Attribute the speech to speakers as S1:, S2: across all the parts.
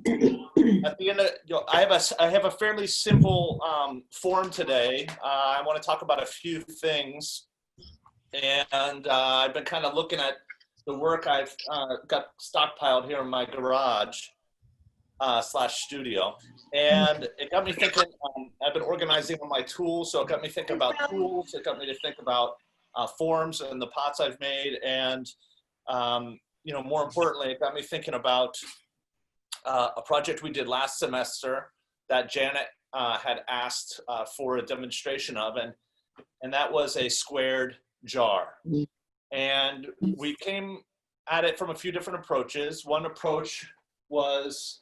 S1: at the end of, I have a fairly simple form today. I want to talk about a few things, and I've been kind of looking at the work I've got stockpiled here in my garage slash studio, and it got me thinking. I've been organizing all my tools, so it got me thinking about tools. It got me to think about forms and the pots I've made, and more importantly, it got me thinking about a project we did last semester that Janet had asked for a demonstration of, and that was a squared jar. And we came at it from a few different approaches. One approach was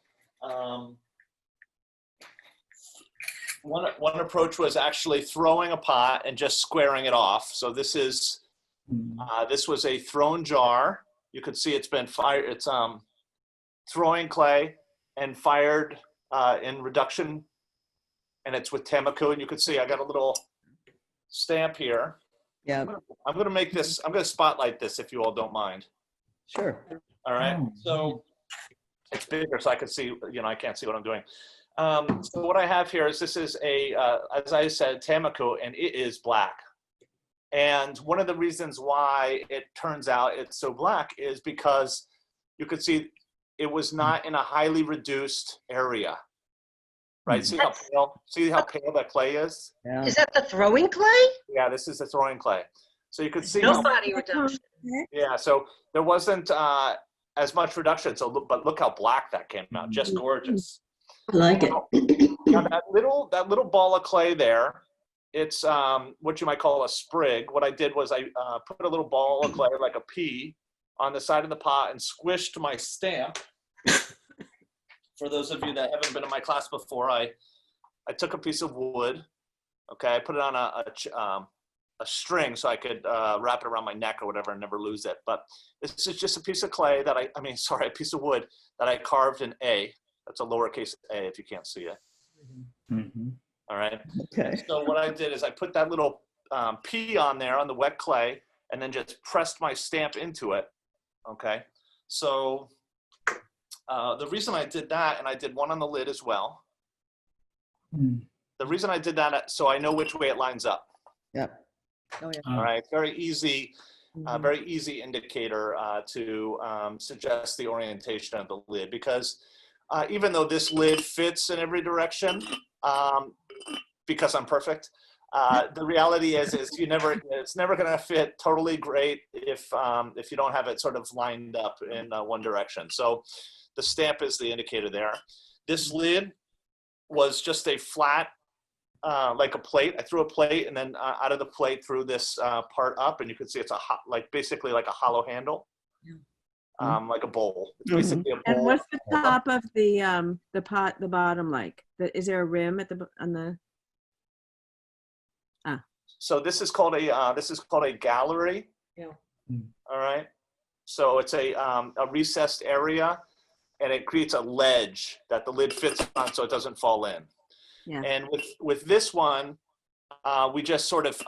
S1: one approach was actually throwing a pot and just squaring it off. So this was a thrown jar. You could see it's been fired. It's throwing clay and fired in reduction, and it's with Tamako. And you can see I got a little stamp here.
S2: Yeah.
S1: I'm going to make this. I'm going to spotlight this if you all don't mind.
S2: Sure.
S1: All right. So it's bigger, so I can see. I can't see what I'm doing. So what I have here is this is as I said, Tamako, and it is black. And one of the reasons why it turns out it's so black is because you could see it was not in a highly reduced area, right? See how pale that clay is?
S2: Yeah.
S3: Is that the throwing clay?
S1: Yeah, this is the throwing clay. So you could see
S3: No body reduction.
S1: Yeah, so there wasn't as much reduction. But look how black that came out, just gorgeous.
S2: I like it.
S1: Now that little ball of clay there, it's what you might call a sprig. What I did was I put a little ball of clay, like a pea, on the side of the pot and squished my stamp. For those of you that haven't been in my class before, I took a piece of wood, okay, I put it on a string so I could wrap it around my neck or whatever and never lose it. But this is just a piece of clay that a piece of wood that I carved an A. That's a lowercase a if you can't see it.
S2: Mm-hmm.
S1: All right.
S2: Okay.
S1: So what I did is I put that little P on there on the wet clay and then just pressed my stamp into it. Okay. So the reason I did that, and I did one on the lid as well. The reason I did that, so I know which way it lines up.
S2: Yep.
S3: Oh, yeah.
S1: All right. Very easy indicator to suggest the orientation of the lid, because even though this lid fits in every direction, because I'm perfect, the reality is it's never going to fit totally great if you don't have it sort of lined up in one direction. So the stamp is the indicator there. This lid was just a flat, like a plate. I threw a plate, and then out of the plate threw this part up, and you can see it's basically like a hollow handle, like a bowl. It's basically a bowl.
S4: And what's the top of the pot, the bottom like? Is there a rim on the?
S1: So this is called a gallery.
S3: Yeah.
S1: All right. So it's a recessed area, and it creates a ledge that the lid fits on so it doesn't fall in.
S4: Yeah.
S1: And with this one, we just sort of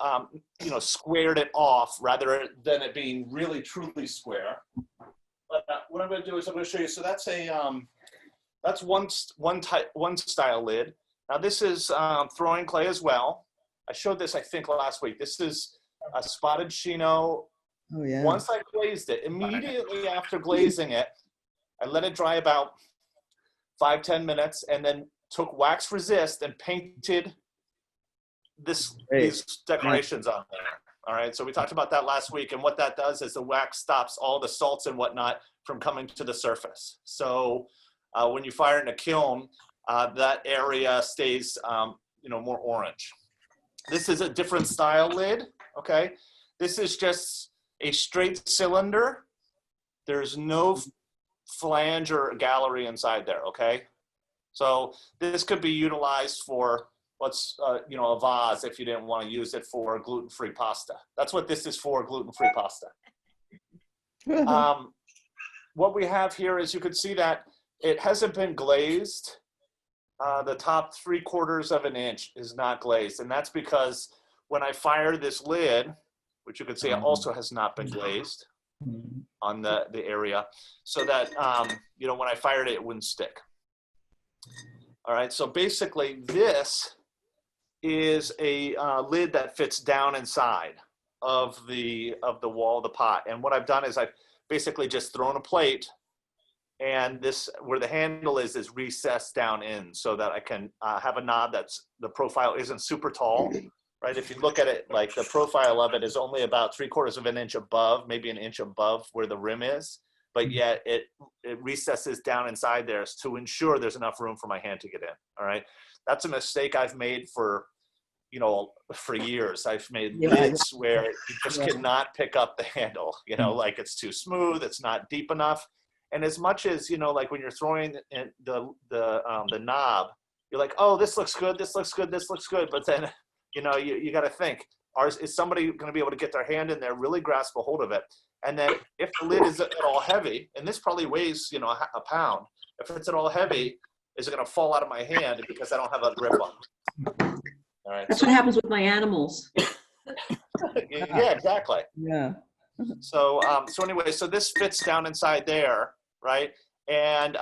S1: squared it off rather than it being really truly square. But what I'm going to do is I'm going to show you. So that's one style lid. Now this is throwing clay as well. I showed this, I think, last week. This is a spotted chino.
S2: Oh, yeah.
S1: Once I glazed it, immediately after glazing it, I let it dry about 5-10 minutes, and then took wax resist and painted these decorations on there. All right, so we talked about that last week, and what that does is the wax stops all the salts and whatnot from coming to the surface. So when you fire in a kiln, that area stays more orange. This is a different style lid, okay? This is just a straight cylinder. There's no flange or gallery inside there, okay? So this could be utilized for a vase if you didn't want to use it for gluten-free pasta. That's what this is for, gluten-free pasta. What we have here is you can see that it hasn't been glazed. The top 3/4 of an inch is not glazed, and that's because when I fire this lid, which you can see also has not been glazed on the area, so that when I fired it, it wouldn't stick. All right, so basically this is a lid that fits down inside of the wall of the pot. And what I've done is I've basically just thrown a plate, and this, where the handle is recessed down in so that I can have a knob that's, the profile isn't super tall, right? If you look at it, like the profile of it is only about 3/4 of an inch above, maybe an inch above where the rim is, but yet it recesses down inside there to ensure there's enough room for my hand to get in, all right? That's a mistake I've made for, you know, for years. I've made lids where you just cannot pick up the handle, you know, like it's too smooth, it's not deep enough. And as much as, you know, like when you're throwing the knob, you're like, oh, this looks good, this looks good, this looks good. But then, you know, you got to think, is somebody going to be able to get their hand in there, really grasp a hold of it? And then if the lid is at all heavy, and this probably weighs, you know, a pound, if it's at all heavy, is it going to fall out of my hand because I don't have a grip on it? All right.
S2: That's what happens with my animals.
S1: Yeah, exactly.
S2: Yeah.
S1: So, so anyway, so this fits down inside there, right? And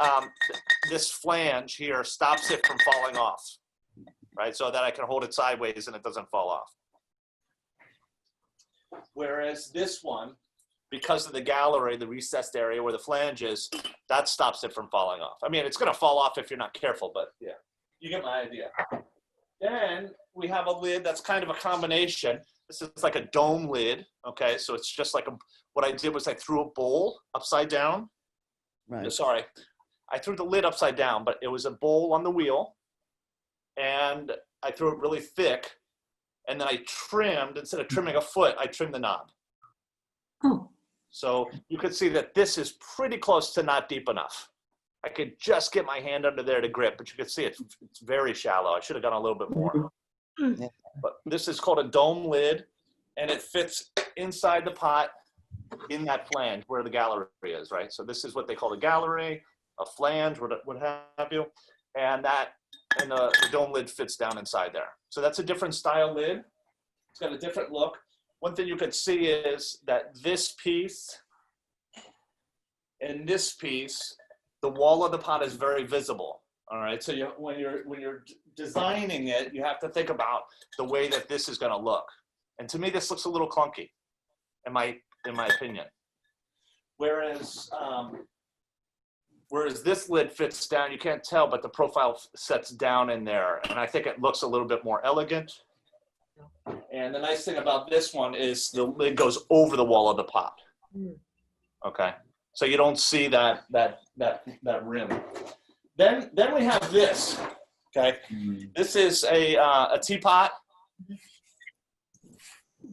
S1: this flange here stops it from falling off, right? So that I can hold it sideways and it doesn't fall off. Whereas this one, because of the gallery, the recessed area where the flange is, that stops it from falling off. I mean, it's going to fall off if you're not careful, but yeah, you get my idea. Then we have a lid that's kind of a combination. This is like a dome lid, okay? So it's just like what I did was I threw a bowl upside down.
S2: Right.
S1: Sorry, I threw the lid upside down, but it was a bowl on the wheel, and I threw it really thick, and then I trimmed, instead of trimming a foot, I trimmed the knob.
S2: Oh.
S1: So you could see that this is pretty close to not deep enough. I could just get my hand under there to grip, but you can see it's very shallow. I should have gone a little bit more.
S2: Yeah.
S1: But this is called a dome lid, and it fits inside the pot in that flange where the gallery is, right? So this is what they call a gallery, a flange, what have you, and the dome lid fits down inside there. So that's a different style lid. It's got a different look. One thing you can see is that this piece and this piece, the wall of the pot is very visible. All right, so when you're designing it, you have to think about the way that this is going to look. And to me, this looks a little clunky, in my opinion. Whereas this lid fits down, you can't tell, but the profile sets down in there, and I think it looks a little bit more elegant. And the nice thing about this one is the lid goes over the wall of the pot. Okay, so you don't see that rim. Then we have this. Okay, this is a teapot.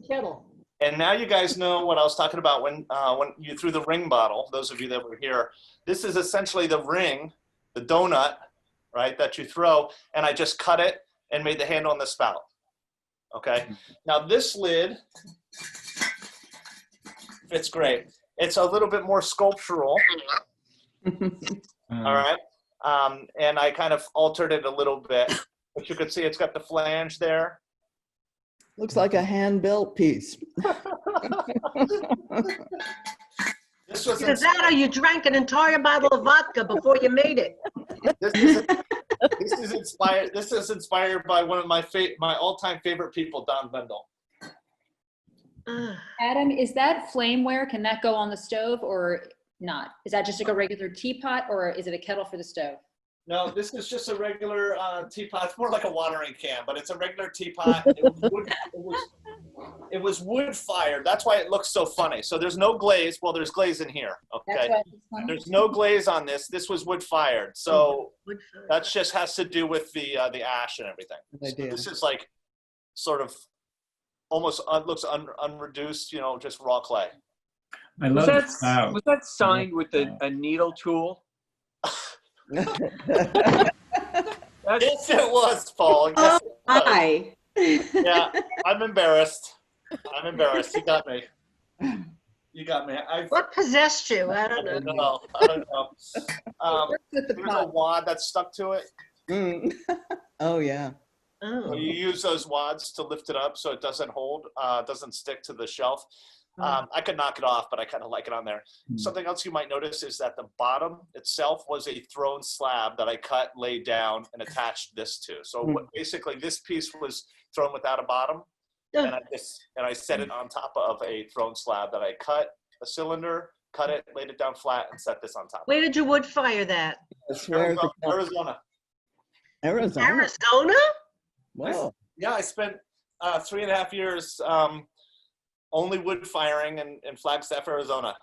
S3: Kettle.
S1: And now you guys know what I was talking about when you threw the ring bottle. Those of you that were here, this is essentially the ring, the donut, right, that you throw. And I just cut it and made the handle on the spout. Okay. Now this lid fits great. It's a little bit more sculptural. All right. And I kind of altered it a little bit, but you can see it's got the flange there.
S2: Looks like a hand-built piece.
S1: This was
S3: Either that or you drank an entire bottle of vodka before you made it.
S1: This is inspired by one of my all-time favorite people, Don Vendel.
S5: Adam, is that flameware? Can that go on the stove or not? Is that just like a regular teapot, or is it a kettle for the stove?
S1: No, this is just a regular teapot. It's more like a watering can, but it's a regular teapot. It was wood fired. That's why it looks so funny. So there's no glaze. Well, there's glaze in here. Okay. There's no glaze on this. This was wood fired. So that just has to do with the ash and everything. So this is like sort of almost looks unreduced, you know, just raw clay.
S6: I love that. Was that signed with a needle tool?
S1: Yes, it was, Paul. Yes,
S2: Hi.
S1: Yeah, I'm embarrassed. You got me.
S3: What possessed you? I don't know.
S1: I don't know. There's a wad that's stuck to it.
S2: Oh, yeah.
S3: Oh.
S1: You use those wads to lift it up so it doesn't hold, doesn't stick to the shelf. I could knock it off, but I kind of like it on there. Something else you might notice is that the bottom itself was a thrown slab that I cut, laid down, and attached this to. So basically, this piece was thrown without a bottom, and I set it on top of a thrown slab that I cut a cylinder, cut it, laid it down flat, and set this on top.
S3: Where did you wood fire that?
S1: Arizona.
S2: Arizona.
S3: Arizona?
S2: Wow.
S1: Yeah, I spent 3.5 years only wood firing in Flagstaff, Arizona.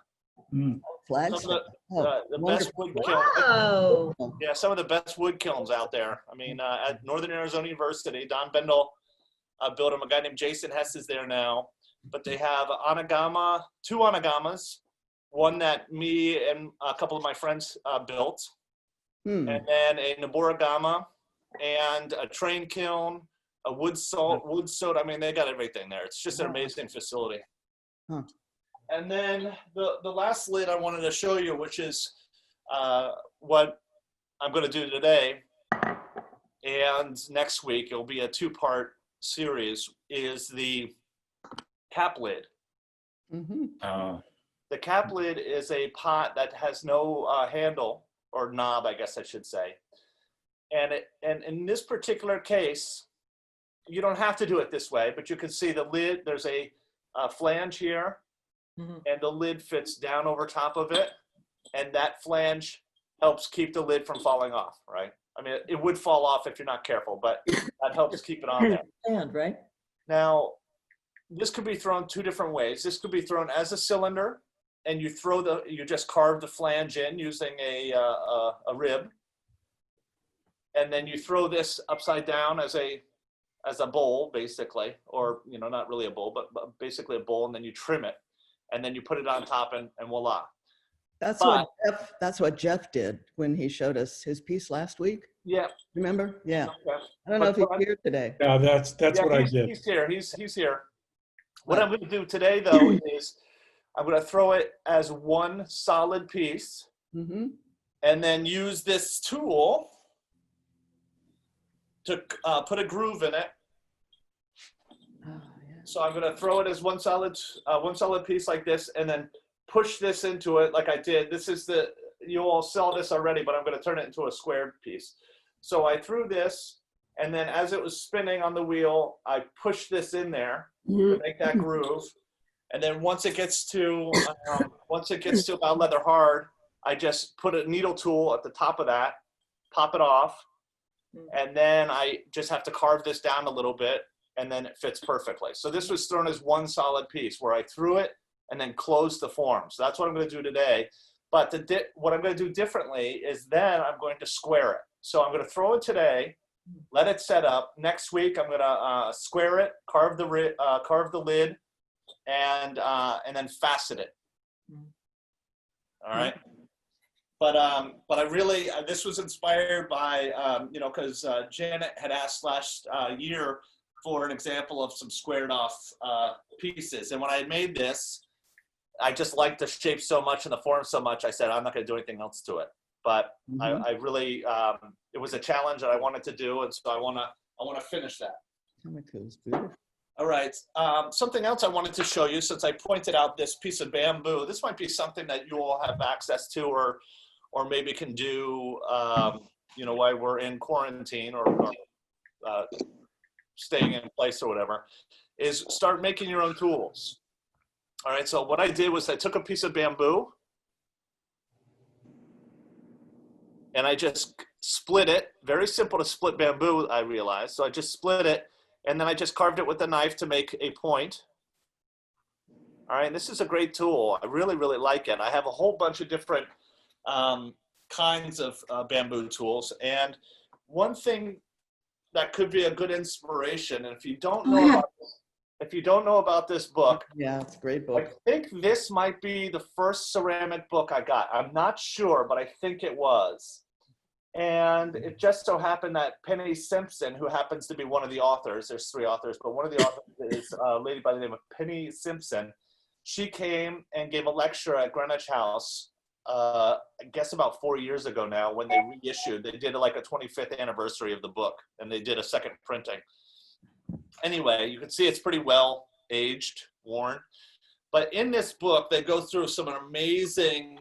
S2: Flagstaff.
S1: Some of the best wood kilns.
S3: Whoa.
S1: Yeah, some of the best wood kilns out there. I mean, at Northern Arizona University, Don Bendel built them. A guy named Jason Hess is there now. But they have two Anagamas, one that me and a couple of my friends built, and then a Noboragama, and a train kiln, a wood soda. I mean, they got everything there. It's just an amazing facility. And then the last lid I wanted to show you, which is what I'm going to do today, and next week it'll be a 2-part series, is the cap lid. The cap lid is a pot that has no handle or knob, I guess I should say. And in this particular case, you don't have to do it this way, but you can see the lid, there's a flange here, and the lid fits down over top of it, and that flange helps keep the lid from falling off, right? I mean, it would fall off if you're not careful, but that helps keep it on there.
S2: And right?
S1: Now, this could be thrown 2 different ways. This could be thrown as a cylinder, and you just carve the flange in using a rib, and then you throw this upside down as a bowl, basically, or not really a bowl, but basically a bowl, and then you trim it, and then you put it on top, and voila.
S2: That's what Jeff did when he showed us his piece last week.
S1: Yeah.
S2: Remember? Yeah.
S1: Okay.
S2: I don't know if he's here today.
S7: Yeah, that's what I did.
S1: He's here. He's here. What I'm going to do today, though, is I'm going to throw it as one solid piece, and then use this tool to put a groove in it. So I'm going to throw it as one solid piece like this, and then push this into it like I did. This is you all sell this already, but I'm going to turn it into a squared piece. So I threw this, and then as it was spinning on the wheel, I pushed this in there to make that groove. And then once it gets to about leather hard, I just put a needle tool at the top of that, pop it off, and then I just have to carve this down a little bit, and then it fits perfectly. So this was thrown as one solid piece where I threw it and then closed the form. So that's what I'm going to do today. But what I'm going to do differently is then I'm going to square it. So I'm going to throw it today, let it set up. Next week I'm going to square it, carve the lid, and then fasten it. All right. But I really this was inspired by because Janet had asked last year for an example of some squared off pieces, and when I had made this, I just liked the shape so much and the form so much. I said I'm not going to do anything else to it. But I really it was a challenge that I wanted to do, and so I want to finish that.
S2: Beautiful.
S1: All right. Something else I wanted to show you, since I pointed out this piece of bamboo. This might be something that you all have access to, or maybe can do, while we're in quarantine or staying in place or whatever, is start making your own tools. All right. So what I did was I took a piece of bamboo and I just split it. Very simple to split bamboo, I realized. So I just split it, and then I just carved it with a knife to make a point. All right, this is a great tool. I really, really like it. I have a whole bunch of different kinds of bamboo tools. And one thing that could be a good inspiration, and if you don't know about this book,
S2: yeah, it's a great book.
S1: I think this might be the first ceramic book I got. I'm not sure, but I think it was. And it just so happened that Penny Simpson, who happens to be one of the authors, there's 3 authors, but one of the authors is a lady by the name of Penny Simpson. She came and gave a lecture at Greenwich House I guess about 4 years ago now, when they reissued. They did like a 25th anniversary of the book, and they did a second printing. Anyway, you can see it's pretty well aged, worn. But in this book, they go through some amazing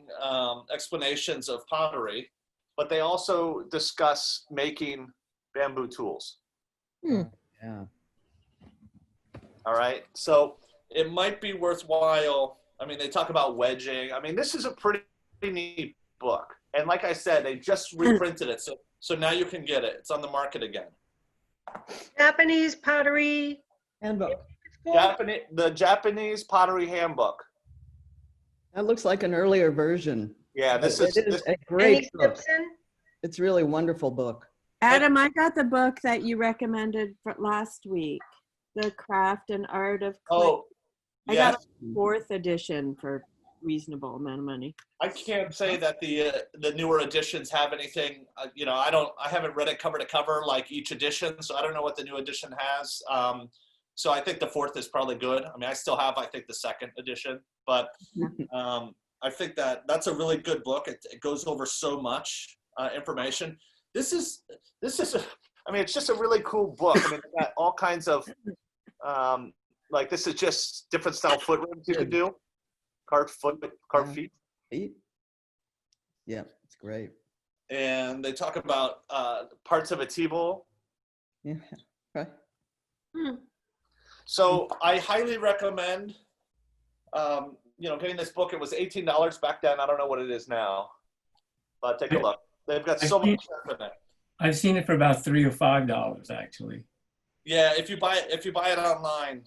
S1: explanations of pottery, but they also discuss making bamboo tools.
S2: Yeah.
S1: All right. So it might be worthwhile. I mean, they talk about wedging. I mean, this is a pretty neat book. And like I said, they just reprinted it. So now you can get it. It's on the market again.
S3: Japanese pottery.
S2: Handbook.
S1: The Japanese Pottery Handbook.
S2: That looks like an earlier version.
S1: Yeah,
S2: It is a
S3: Any
S2: great book.
S3: Simpson?
S2: It's really a wonderful book.
S4: Adam, I got the book that you recommended for last week, The Craft and Art of Clay.
S1: Oh,
S4: I
S1: yeah.
S4: got a 4th edition for reasonable amount of money.
S1: I can't say that the newer editions have anything. I haven't read it cover to cover like each edition, so I don't know what the new edition has. So I think the 4th is probably good. I mean, I still have, I think, the 2nd edition, but I think that's a really good book. It goes over so much information. This is it's just a really cool book. I mean, it's got all kinds of like this is just different style foot ribs you can do. Carved feet.
S2: Yeah, it's great.
S1: And they talk about parts of a T-bowl.
S2: Yeah, right.
S1: So I highly recommend, getting this book. It was $18 back then. I don't know what it is now, but take a look. They've got so much stuff in it.
S7: I've seen it for about $3 or $5 actually.
S1: Yeah, if you buy it online,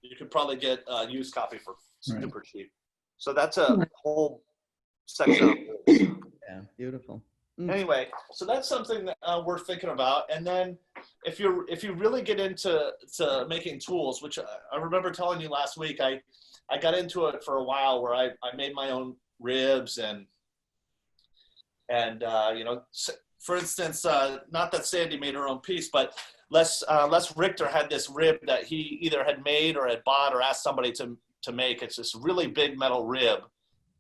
S1: you could probably get a used copy for super cheap. So that's a whole section of it.
S2: Yeah, beautiful.
S1: Anyway, so that's something that we're thinking about. And then if you really get into making tools, which I remember telling you last week, I got into it for a while where I made my own ribs and for instance, not that Sandy made her own piece, but Les Richter had this rib that he either had made or had bought or asked somebody to make. It's this really big metal rib,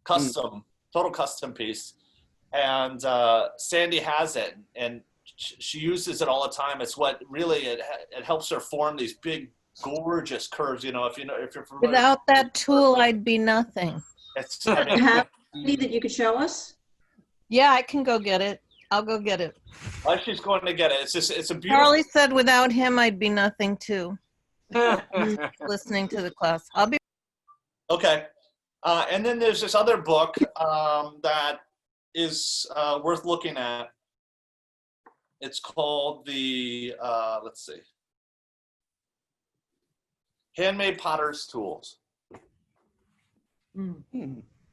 S1: total custom piece. And Sandy has it, and she uses it all the time. It's what really it helps her form these big, gorgeous curves. If you're familiar.
S8: Without that tool, I'd be nothing.
S9: You have any that you could show us?
S8: Yeah, I can go get it. I'll go get it.
S1: Well, she's going to get it. It's a beautiful.
S8: Charlie said without him, I'd be nothing too. Listening to the class. I'll be.
S1: Okay. And then there's this other book that is worth looking at. It's called the, let's see, Handmade Potter's Tools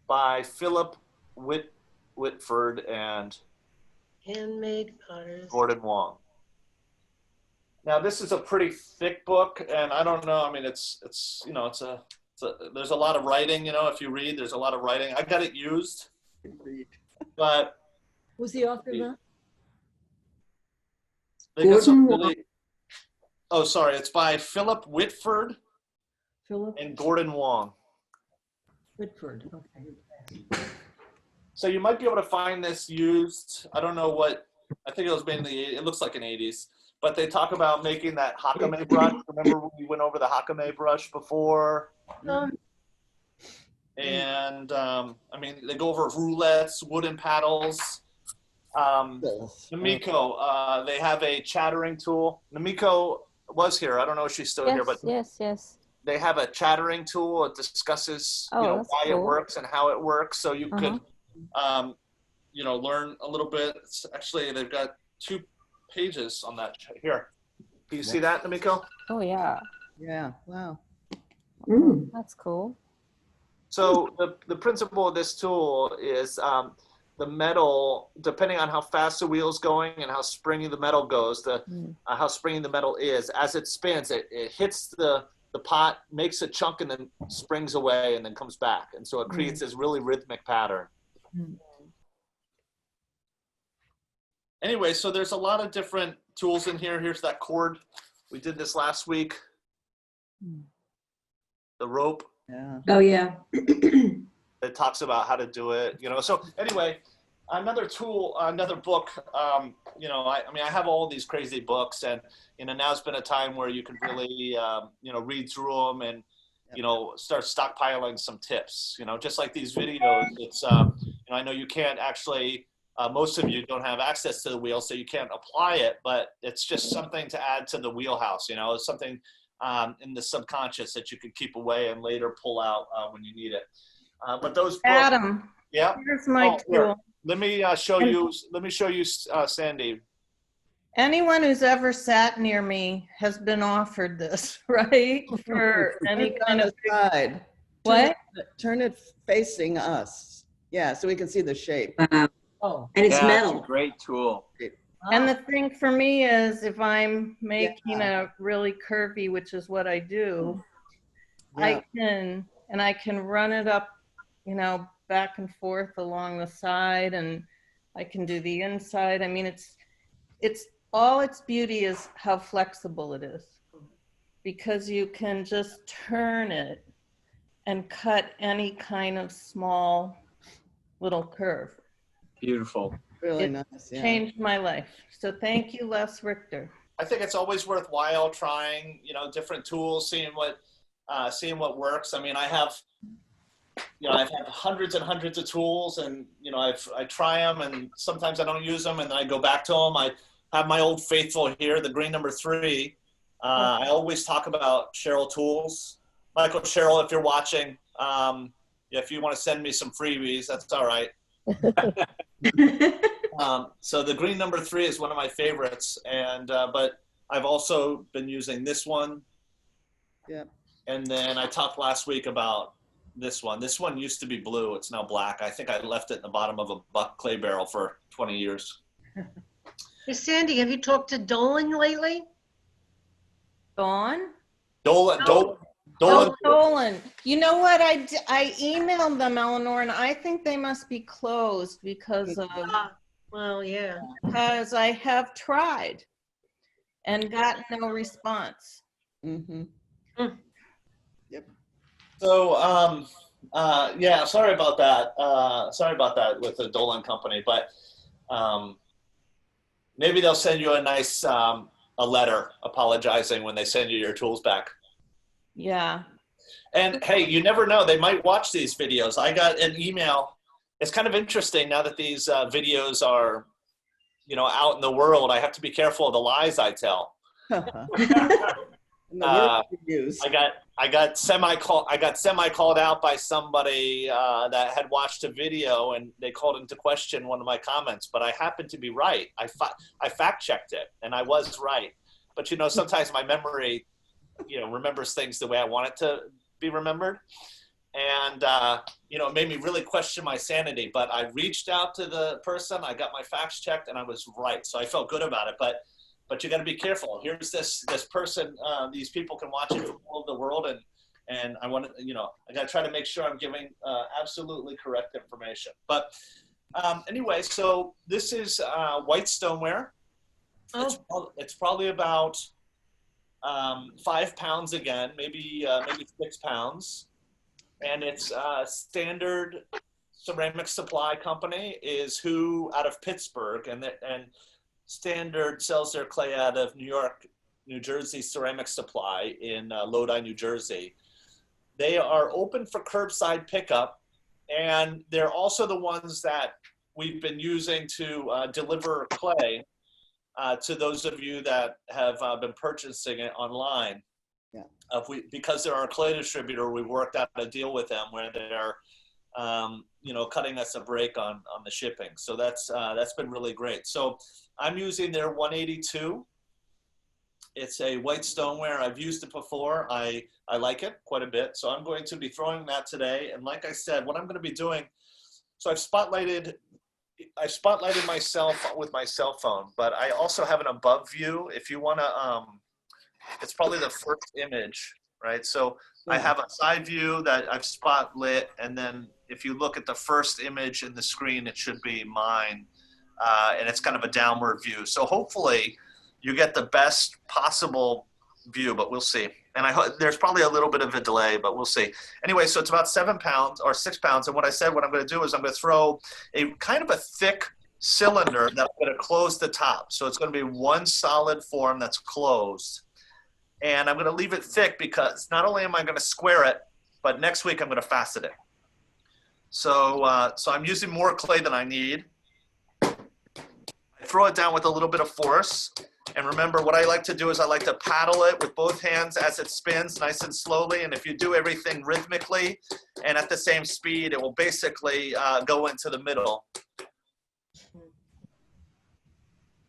S1: by Philip Whitford and
S3: Handmade potters.
S1: Gordon Wong. Now this is a pretty thick book, and I don't know. I mean, there's a lot of writing. If you read, there's a lot of writing. I got it used, but
S9: Who's the author of that?
S1: they got some really. Oh, sorry. It's by Philip Whitford
S9: Philip
S1: and Gordon Wong.
S9: Whitford. Okay.
S1: So you might be able to find this used. I don't know what. I think it was made in it looks like an 80s. But they talk about making that hakame brush. Remember when we went over the hakame brush before? And they go over roulettes, wooden paddles. Namiko, they have a chattering tool. Namiko was here. I don't know if she's still here, but
S8: yes.
S1: they have a chattering tool. It discusses why it works and how it works. So you could learn a little bit. Actually, they've got 2 pages on that here. Do you see that, Namiko?
S8: Oh yeah.
S2: Yeah, wow.
S8: That's cool.
S1: So the principle of this tool is the metal, depending on how fast the wheel's going and how springy the metal goes, how springy the metal is, as it spins, it hits the pot, makes a chunk, and then springs away and then comes back. And so it creates this really rhythmic pattern. Anyway, so there's a lot of different tools in here. Here's that cord. We did this last week. The rope.
S2: Yeah.
S9: Oh, yeah.
S1: that talks about how to do it. So anyway, another tool, another book. I mean, I have all these crazy books, and now's been a time where you can really read through them and start stockpiling some tips. Just like these videos. It's I know you can't actually. Most of you don't have access to the wheel, so you can't apply it, but it's just something to add to the wheelhouse. It's something in the subconscious that you could keep away and later pull out when you need it. But those books,
S8: Adam,
S1: yeah.
S8: here's my
S1: Here.
S8: tool.
S1: Let me show you. Let me show you, Sandy.
S8: Anyone who's ever sat near me has been offered this, right? For any kind of
S2: side.
S8: what?
S2: Turn it facing us. Yeah, so we can see the shape.
S9: Oh, and it's
S6: Yeah,
S9: metal.
S6: it's a great tool.
S8: And the thing for me is if I'm making a really curvy, which is what I do, I can run it up, back and forth along the side, and I can do the inside. I mean, it's all its beauty is how flexible it is, because you can just turn it and cut any kind of small little curve.
S6: Beautiful.
S2: Really
S8: It
S2: nice. Yeah.
S8: changed my life. So thank you, Les Richter.
S1: I think it's always worthwhile trying, different tools, seeing what works. I mean, I've had hundreds and hundreds of tools, and I try them, and sometimes I don't use them, and then I go back to them. I have my old faithful here, the green number 3. I always talk about Cheryl tools. Michael, Cheryl, if you're watching, if you want to send me some freebies, that's all right. So the green number 3 is one of my favorites, and but I've also been using this one.
S2: Yeah.
S1: And then I talked last week about this one. This one used to be blue. It's now black. I think I left it in the bottom of a buck clay barrel for 20 years.
S3: Hey, Sandy, have you talked to Dolan lately?
S8: Dawn?
S1: Dolan.
S8: Dolan. You know what? I emailed them, Eleanor, and I think they must be closed because
S3: Well, yeah.
S8: because I have tried and gotten no response.
S2: Mm-hmm.
S1: Yep. So, yeah, sorry about that. Sorry about that with the Dolan company, but maybe they'll send you a nice a letter apologizing when they send you your tools back.
S8: Yeah.
S1: And hey, you never know. They might watch these videos. I got an email. It's kind of interesting now that these videos are, out in the world. I have to be careful of the lies I tell. I got semi called out by somebody that had watched a video, and they called into question one of my comments. But I happened to be right. I fact checked it, and I was right. But sometimes my memory, remembers things the way I want it to be remembered. And, it made me really question my sanity, but I reached out to the person, I got my facts checked, and I was right. So I felt good about it, but you got to be careful. Here's this person, these people can watch it from all over the world. And I want to, I got to try to make sure I'm giving absolutely correct information. But anyway, so this is white stoneware. It's probably about 5 pounds again, maybe 6 pounds. And it's Standard Ceramic Supply Company is who out of Pittsburgh, and Standard sells their clay out of New Jersey Ceramic Supply in Lodi, New Jersey. They are open for curbside pickup, and they're also the ones that we've been using to deliver clay to those of you that have been purchasing it online. Yeah. Because they're our clay distributor, we worked out a deal with them where they're, cutting us a break on the shipping. So that's been really great. So I'm using their 182. It's a white stoneware. I've used it before. I like it quite a bit. So I'm going to be throwing that today. And like I said, what I'm going to be doing, so I've spotlighted myself with my cell phone, but I also have an above view. If you want to, it's probably the first image, right? So I have a side view that I've spotlit, and then if you look at the first image in the screen, it should be mine, and it's kind of a downward view. So hopefully you get the best possible view, but we'll see. And there's probably a little bit of a delay, but we'll see. Anyway, so it's about 7 pounds or 6 pounds. And what I said, what I'm going to do is I'm going to throw a kind of a thick cylinder that I'm going to close the top. So it's going to be one solid form that's closed. And I'm going to leave it thick because not only am I going to square it, but next week I'm going to facet it. So, so I'm using more clay than I need. I throw it down with a little bit of force. And remember, what I like to do is I like to paddle it with both hands as it spins nice and slowly. And if you do everything rhythmically and at the same speed, it will basically go into the middle.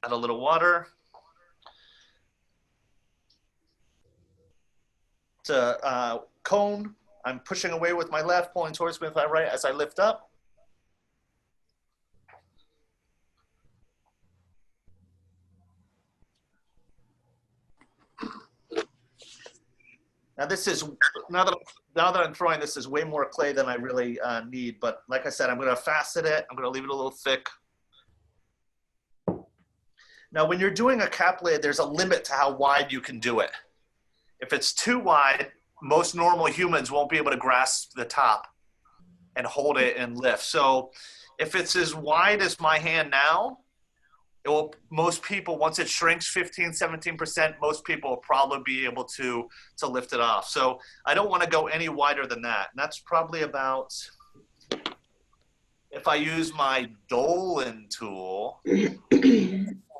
S1: Add a little water. It's a cone. I'm pushing away with my left, pulling towards me with my right as I lift up. Now this is, now that I'm throwing, this is way more clay than I really need. But like I said, I'm going to facet it. I'm going to leave it a little thick. Now, when you're doing a cap lid, there's a limit to how wide you can do it. If it's too wide, most normal humans won't be able to grasp the top and hold it and lift. So if it's as wide as my hand now, it will, most people, once it shrinks 15, 17%, most people will probably be able to lift it off. So I don't want to go any wider than that. And that's probably about, if I use my Dolan tool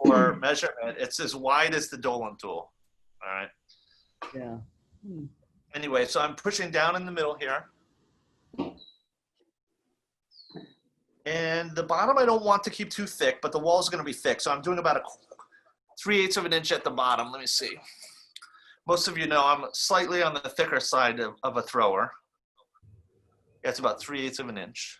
S1: for measurement, it's as wide as the Dolan tool. All right.
S2: Yeah.
S1: Anyway, so I'm pushing down in the middle here. And the bottom I don't want to keep too thick, but the wall is going to be thick. So I'm doing about 3/8 of an inch at the bottom. Let me see. Most of you know I'm slightly on the thicker side of a thrower. Yeah, it's about 3/8 of an inch.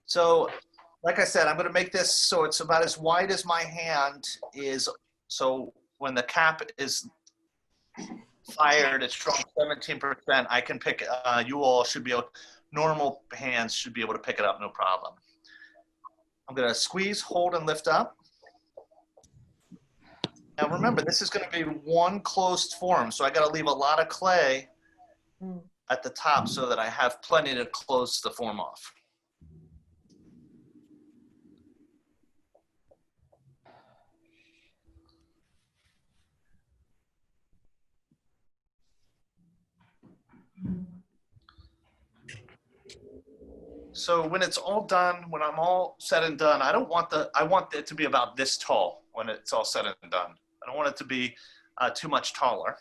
S1: So, like I said, I'm going to make this so it's about as wide as my hand is. So when the cap is fired, it's from 17%. I can pick, you all should be able, normal hands should be able to pick it up, no problem. I'm going to squeeze, hold, and lift up. Now remember, this is going to be one closed form, so I got to leave a lot of clay at the top so that I have plenty to close the form off. So when it's all done, when I'm all said and done, I want it to be about this tall when it's all said and done. I don't want it to be too much taller.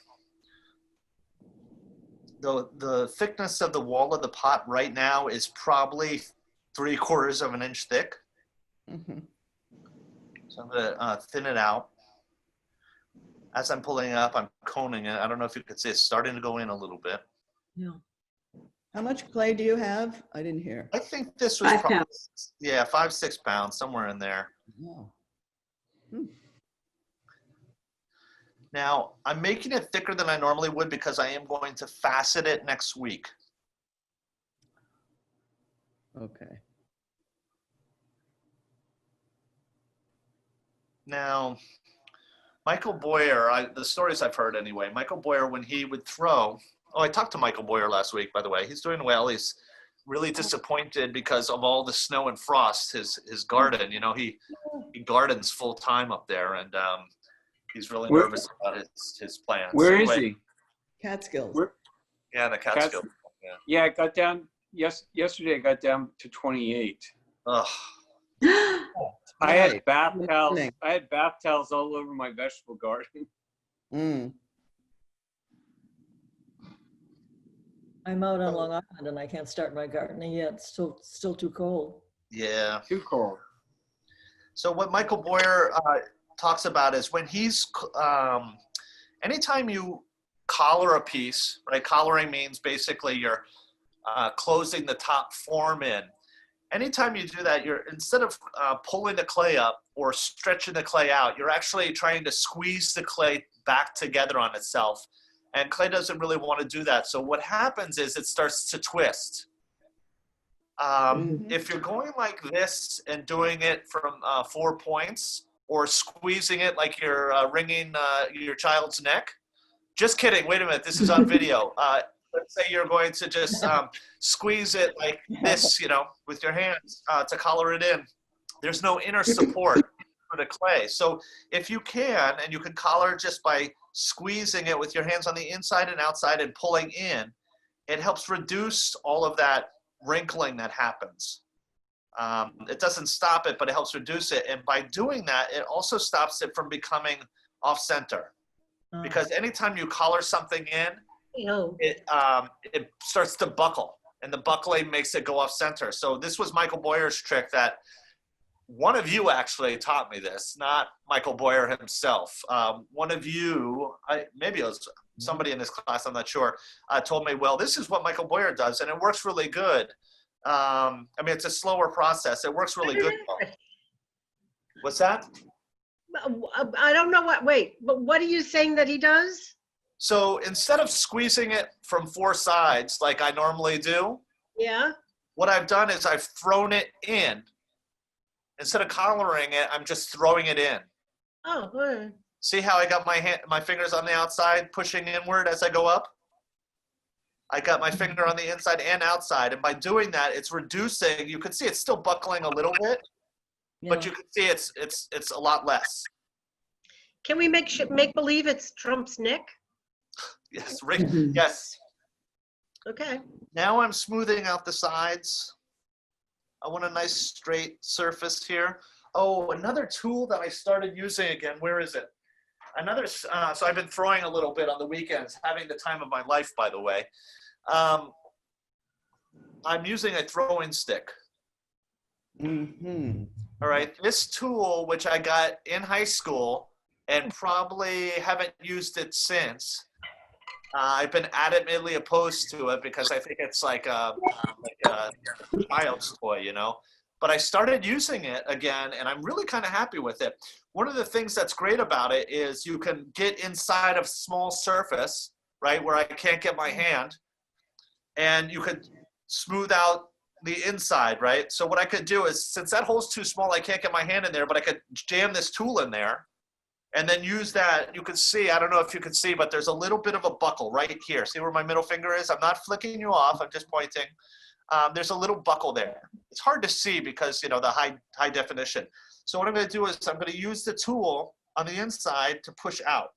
S1: The thickness of the wall of the pot right now is probably 3/4 of an inch thick.
S2: Mm-hmm.
S1: So I'm gonna thin it out. As I'm pulling it up, I'm coning it. I don't know if you could see it's starting to go in a little bit.
S9: Yeah.
S2: How much clay do you have? I didn't hear.
S1: I think this was
S9: 5
S1: probably,
S9: pounds.
S1: yeah, 5-6 pounds, somewhere in there.
S2: Oh.
S1: Now, I'm making it thicker than I normally would because I am going to facet it next week.
S2: Okay.
S1: Now, Michael Boyer, the stories I've heard anyway, Michael Boyer, when he would throw, I talked to Michael Boyer last week, by the way. He's doing well. He's really disappointed because of all the snow and frost, his garden. You know, he gardens full time up there, and he's really nervous about his plans.
S6: Where
S1: anyway,
S6: is he?
S2: Catskills.
S1: Yeah, the Catskills.
S6: Yeah, it got down, yesterday it got down to 28.
S1: Ugh.
S6: I had
S2: Right.
S6: bath
S2: No
S6: towels.
S2: kidding.
S6: I had bath towels all over my vegetable garden.
S2: Mm.
S9: I'm out on Long Island and I can't start my gardening yet. It's still too cold.
S1: Yeah.
S6: Too cold.
S1: So what Michael Boyer talks about is when he's, anytime you collar a piece, right? Collaring means basically you're closing the top form in. Anytime you do that, you're, instead of pulling the clay up or stretching the clay out, you're actually trying to squeeze the clay back together on itself And clay doesn't really want to do that. So what happens is it starts to twist. If you're going like this and doing it from 4 points, or squeezing it like you're wringing your child's neck, just kidding, wait a minute, this is on video. Let's say you're going to just squeeze it like this, you know, with your hands to color it in. There's no inner support for the clay. So if you can, and you can color just by squeezing it with your hands on the inside and outside and pulling in, it helps reduce all of that wrinkling that happens. It doesn't stop it, but it helps reduce it. And by doing that, it also stops it from becoming off center. Because anytime you color something in, it starts to buckle, and the buckling makes it go off center. So this was Michael Boyer's trick that one of you actually taught me this, not Michael Boyer himself. One of you, maybe it was somebody in this class, I'm not sure, told me, well, this is what Michael Boyer does, and it works really good. I mean, it's a slower process. It works really good. What's that?
S3: I don't know but what are you saying that he does?
S1: So instead of squeezing it from 4 sides like I normally do,
S3: Yeah.
S1: what I've done is I've thrown it in. Instead of coloring it, I'm just throwing it in.
S3: Oh, good.
S1: See how I got my fingers on the outside pushing inward as I go up? I got my finger on the inside and outside, and by doing that, it's reducing. You can see it's still buckling a little bit, but you can see it's a lot less.
S3: Can we make believe it's Trump's neck?
S1: Yes, right. Yes.
S3: Okay.
S1: Now I'm smoothing out the sides. I want a nice straight surface here. Oh, another tool that I started using again. Where is it? Another. So I've been throwing a little bit on the weekends, having the time of my life, by the way. I'm using a throwing stick. All right. This tool, which I got in high school and probably haven't used it since. I've been adamantly opposed to it because I think it's like a child's toy, you know. But I started using it again, and I'm really kind of happy with it. One of the things that's great about it is you can get inside of small surface, right, where I can't get my hand, and you could smooth out the inside, right? So what I could do is, since that hole's too small, I can't get my hand in there, but I could jam this tool in there and then use that. You can see, I don't know if you can see, but there's a little bit of a buckle right here. See where my middle finger is? I'm not flicking you off, I'm just pointing. There's a little buckle there. It's hard to see because, you know, the high definition. So what I'm gonna do is I'm gonna use the tool on the inside to push out.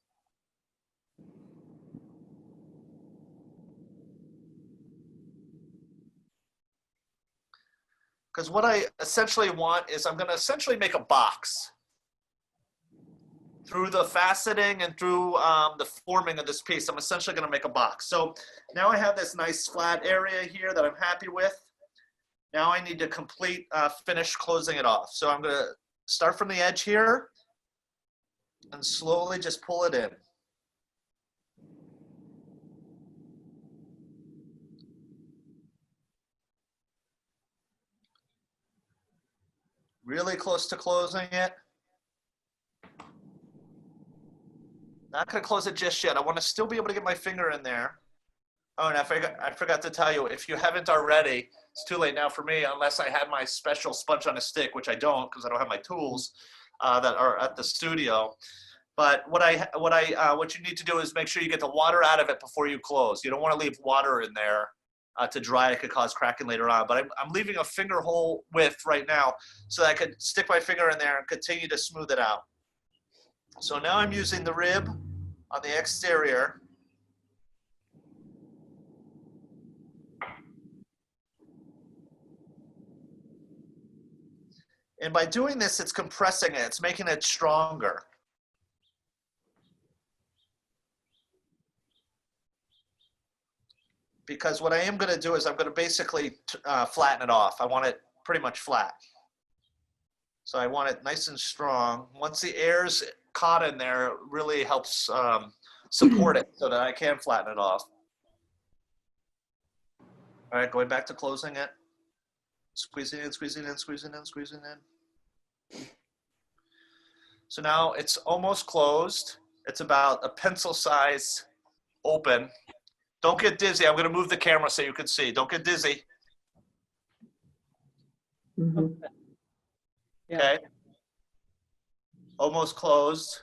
S1: Because what I essentially want is I'm gonna essentially make a box through the faceting and through the forming of this piece. I'm essentially gonna make a box. So now I have this nice flat area here that I'm happy with. Now I need to finish closing it off. So I'm gonna start from the edge here and slowly just pull it in. Really close to closing it. Not gonna close it just yet. I wanna still be able to get my finger in there. Oh, and I forgot to tell you, if you haven't already, it's too late now for me, unless I had my special sponge on a stick, which I don't, because I don't have my tools that are at the studio. But what you need to do is make sure you get the water out of it before you close. You don't want to leave water in there to dry. It could cause cracking later on. But I'm leaving a finger hole width right now so that I could stick my finger in there and continue to smooth it out. So now I'm using the rib on the exterior. And by doing this, it's compressing it. It's making it stronger. Because what I am going to do is I'm going to basically flatten it off. I want it pretty much flat. So I want it nice and strong. Once the air's caught in there, it really helps support it so that I can flatten it off. All right, going back to closing it. Squeezing in, squeezing in, squeezing in, squeezing in. So now it's almost closed. It's about a pencil size open. Don't get dizzy. I'm going to move the camera so you can see. Don't get dizzy.
S9: Mhm. Yeah.
S1: Okay. Almost closed.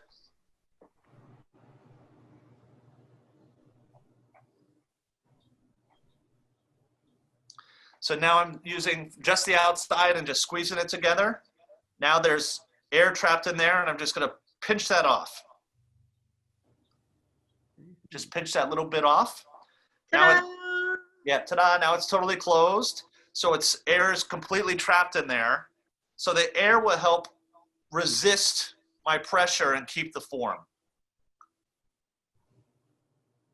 S1: So now I'm using just the outside and just squeezing it together. Now there's air trapped in there, and I'm just going to pinch that off. Just pinch that little bit off. Now
S3: Ta-da!
S1: yeah, ta-da, now it's totally closed. So it's air is completely trapped in there. So the air will help resist my pressure and keep the form.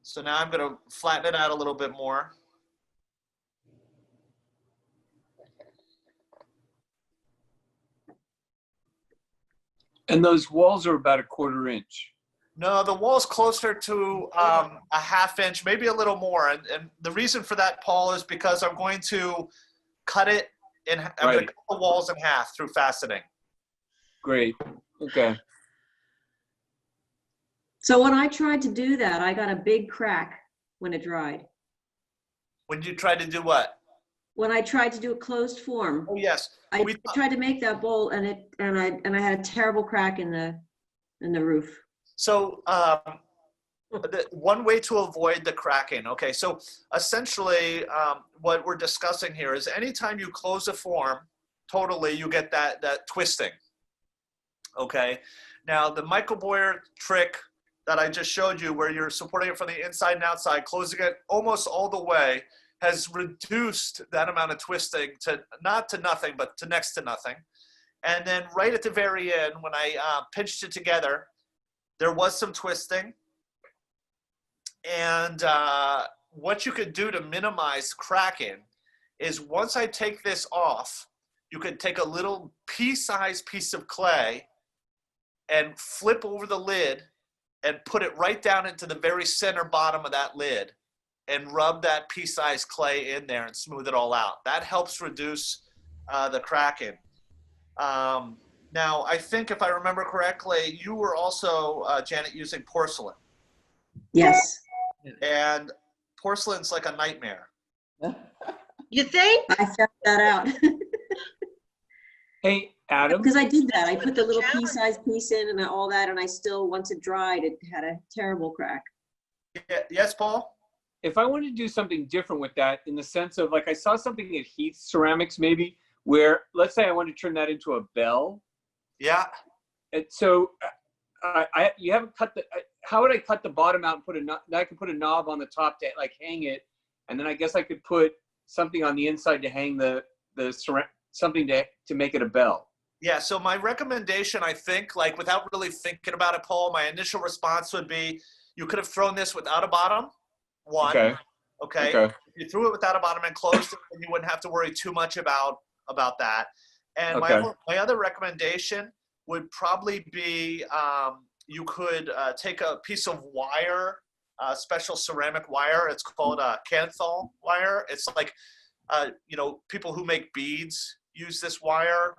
S1: So now I'm going to flatten it out a little bit more.
S6: And those walls are about 1/4 inch.
S1: No, the wall's closer to a 1/2 inch, maybe a little more. And the reason for that, Paul, is because I'm going to cut it in, I'm going to cut the walls in half through faceting.
S6: Great. Okay.
S10: So when I tried to do that, I got a big crack when it dried.
S1: When you try to do what?
S10: When I tried to do a closed form,
S1: Oh, yes.
S10: I tried to make that bowl, and I had a terrible crack in the roof.
S1: So one way to avoid the cracking, okay, so essentially what we're discussing here is anytime you close a form totally, you get that twisting, okay? Now the Michael Boyer trick that I just showed you, where you're supporting it from the inside and outside, closing it almost all the way, has reduced that amount of twisting to not to nothing, but to next to nothing. And then right at the very end, when I pinched it together, there was some twisting. And what you could do to minimize cracking is once I take this off, you could take a little pea-sized piece of clay and flip over the lid and put it right down into the very center bottom of that lid and rub that pea-sized clay in there and smooth it all out. That helps reduce the cracking. Now, I think if I remember correctly, you were also, Janet, using porcelain.
S10: Yes.
S1: And porcelain's like a nightmare.
S3: You think?
S10: I found that out.
S6: Hey, Adam.
S10: Because I did that. I put the little pea-sized piece in and all that, and I still, once it dried, it had a terrible crack.
S1: Yeah, yes, Paul?
S6: If I wanted to do something different with that, in the sense of, like, I saw something at Heath Ceramics maybe, where, let's say I want to turn that into a bell.
S1: Yeah.
S6: And so you haven't cut the, how would I cut the bottom out and put I could put a knob on the top to like hang it. And then I guess I could put something on the inside to hang something to make it a bell.
S1: Yeah, so my recommendation, I think, like without really thinking about it, Paul, my initial response would be, you could have thrown this without a bottom, one. Okay. If you threw it without a bottom and closed it, then you wouldn't have to worry too much about that. And my other recommendation would probably be you could take a piece of wire, special ceramic wire. It's called Canthal wire. It's like, people who make beads use this wire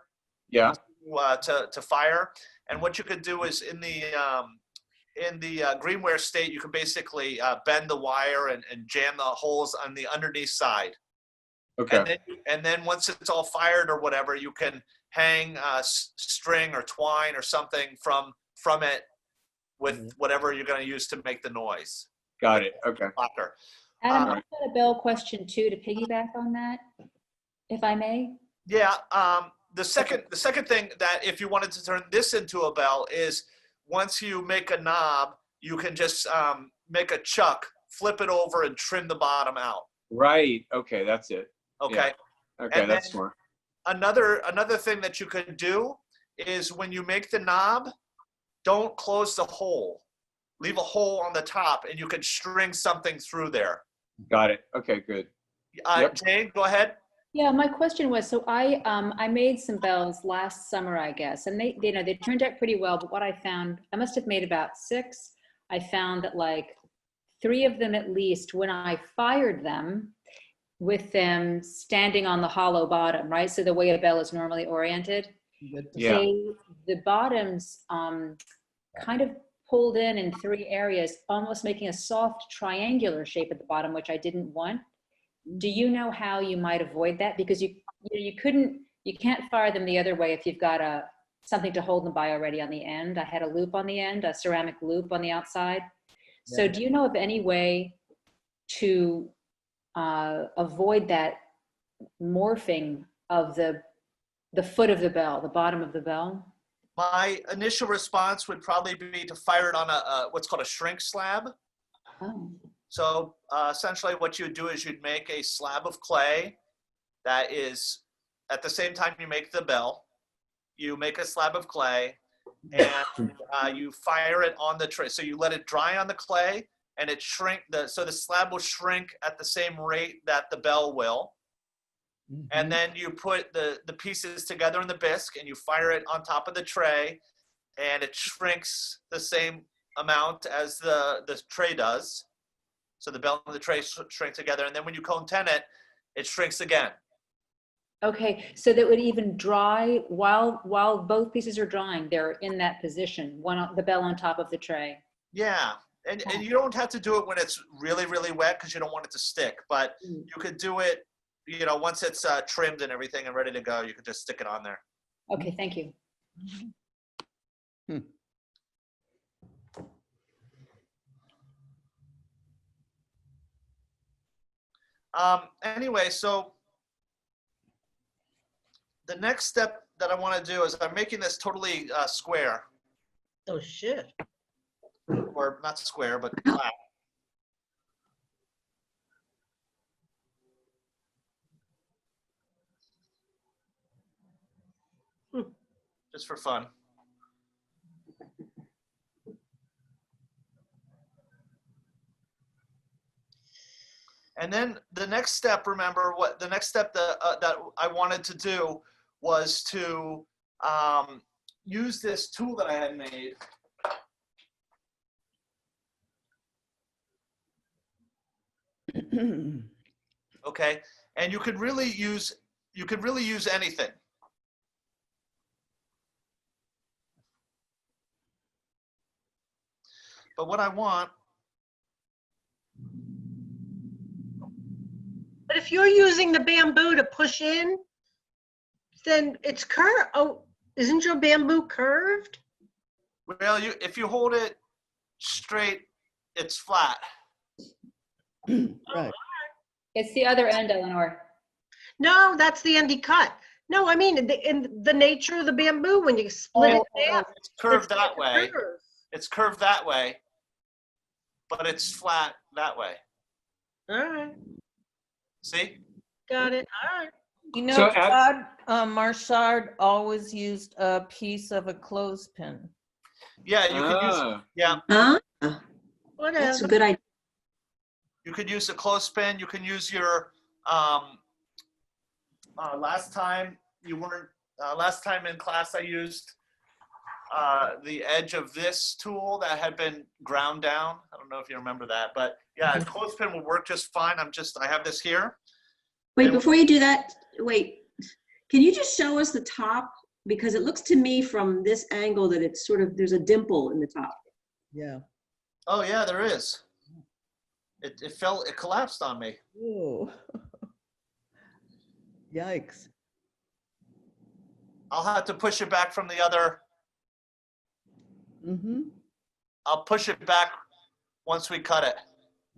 S1: to fire. And what you could do is in the greenware state, you can basically bend the wire and jam the holes on the underneath side.
S6: Okay.
S1: And then once it's all fired or whatever, you can hang string or twine or something from it with whatever you're going to use to make the noise.
S6: Got it. Okay.
S5: Adam, I've got a bell question too to piggyback on that, if I may.
S1: Yeah. The second thing that if you wanted to turn this into a bell is once you make a knob, you can just make a chuck, flip it over, and trim the bottom out.
S6: Right. Okay. That's it.
S1: Okay.
S6: Yeah. Okay.
S1: And
S6: that's smart.
S1: Another thing that you could do is when you make the knob, don't close the hole. Leave a hole on the top, and you can string something through there.
S6: Got it. Okay. Good.
S1: Jane, go ahead.
S5: Yeah, my question was, so I made some bells last summer, I guess, and they turned out pretty well. But what I found, I must have made about 6. I found that like 3 of them at least, when I fired them, with them standing on the hollow bottom, right? So the way a bell is normally oriented.
S6: Yeah.
S5: The bottoms kind of pulled in 3 areas, almost making a soft triangular shape at the bottom, which I didn't want. Do you know how you might avoid that? Because you can't fire them the other way if you've got something to hold them by already on the end. I had a loop on the end, a ceramic loop on the outside. So
S2: Yeah.
S5: do you know of any way to avoid that morphing of the foot of the bell, the bottom of the bell?
S1: My initial response would probably be to fire it on what's called a shrink slab.
S5: Oh.
S1: So essentially what you would do is you'd make a slab of clay that is, at the same time you make the bell, you make a slab of clay and you fire it on the tray. So you let it dry on the clay and it so the slab will shrink at the same rate that the bell will. And then you put the pieces together in the bisque and you fire it on top of the tray and it shrinks the same amount as the tray does. So the bell and the tray shrink together. And then when you cone 10 it, it shrinks again.
S5: Okay, so that would even dry while both pieces are drying, they're in that position, the bell on top of the tray.
S1: Yeah, and you don't have to do it when it's really, really wet because you don't want it to stick. But you could do it, once it's trimmed and everything and ready to go, you could just stick it on there.
S5: Okay, thank you.
S1: Anyway, so the next step that I want to do is I'm making this totally square,
S3: Oh, shit.
S1: or not square, but flat. Just for fun. And then the next step, remember what the next step that I wanted to do was to use this tool that I had made. Okay, and you could really use anything. But what I want.
S3: But if you're using the bamboo to push in, then it's curved. Oh, isn't your bamboo curved?
S1: Well, if you hold it straight, it's flat.
S2: Right.
S5: It's the other end, Eleanor.
S3: No, that's the end he cut. No, I mean, in the nature of the bamboo, when you split it in half.
S1: It's curved
S3: it's
S1: that way.
S3: curved.
S1: It's curved that way, but it's flat that way.
S3: All right,
S1: See?
S3: got it. All right.
S6: So
S8: Todd Marchard always used a piece of a clothespin.
S1: Yeah, you could use. Yeah.
S10: Huh?
S3: Whatever.
S10: That's a good idea.
S1: You could use a clothespin. You can use your. Last time you weren't. Last time in class, I used the edge of this tool that had been ground down. I don't know if you remember that, but yeah, a clothespin will work just fine. I have this here.
S10: Wait, before you do that, wait, can you just show us the top? Because it looks to me from this angle that it's sort of, there's a dimple in the top.
S2: Yeah.
S1: Oh yeah, there is. It collapsed on me.
S2: Ooh. Yikes.
S1: I'll have to push it back from the other.
S2: Mm-hmm.
S1: I'll push it back once we cut it.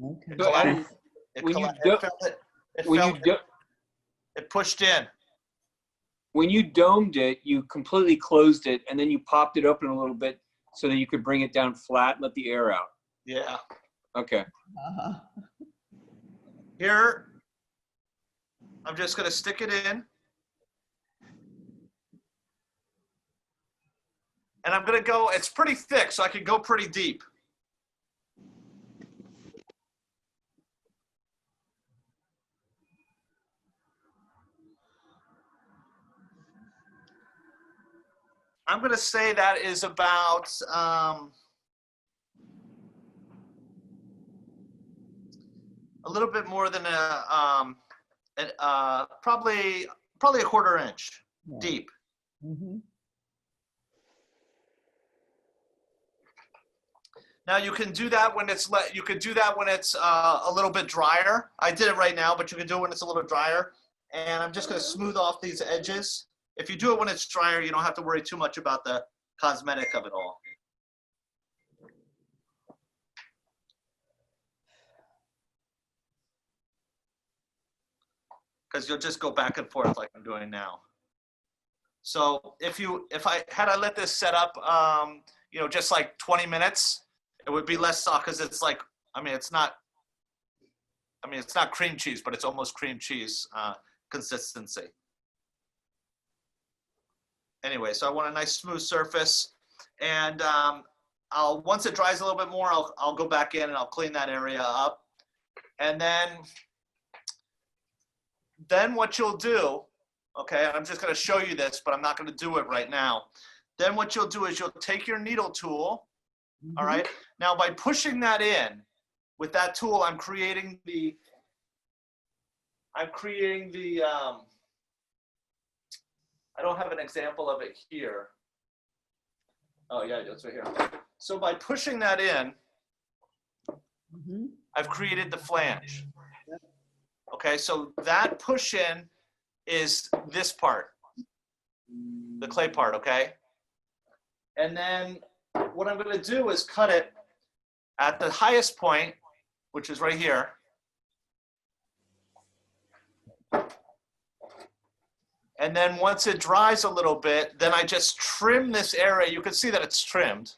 S2: Okay.
S6: So Adam,
S1: It pushed in.
S6: when you domed it, you completely closed it, and then you popped it open a little bit so that you could bring it down flat and let the air out.
S1: Yeah.
S6: Okay.
S2: Uh-huh.
S1: Here, I'm just going to stick it in. And I'm going to go, it's pretty thick, so I can go pretty deep. I'm going to say that is about a little bit more than probably a quarter inch deep.
S2: Mm-hmm.
S1: Now you can do that when it's you could do that when it's a little bit drier. I did it right now, but you can do it when it's a little bit drier. And I'm just going to smooth off these edges. If you do it when it's drier, you don't have to worry too much about the cosmetic of it all. Because you'll just go back and forth like I'm doing now. So if I let this set up, you know, just like 20 minutes, it would be less soft because it's like, it's not cream cheese, but it's almost cream cheese consistency. Anyway, so I want a nice smooth surface, and once it dries a little bit more, I'll go back in and I'll clean that area up, and then what you'll do, okay, and I'm just going to show you this, but I'm not going to do it right now. Then what you'll do is you'll take your needle tool, all right? Now by pushing that in with that tool, I'm creating the I don't have an example of it here. Oh yeah, it's right here. So by pushing that in, I've created the flange. Okay, so that push in is this part, the clay part, okay? And then what I'm going to do is cut it at the highest point, which is right here. And then once it dries a little bit, then I just trim this area. You can see that it's trimmed.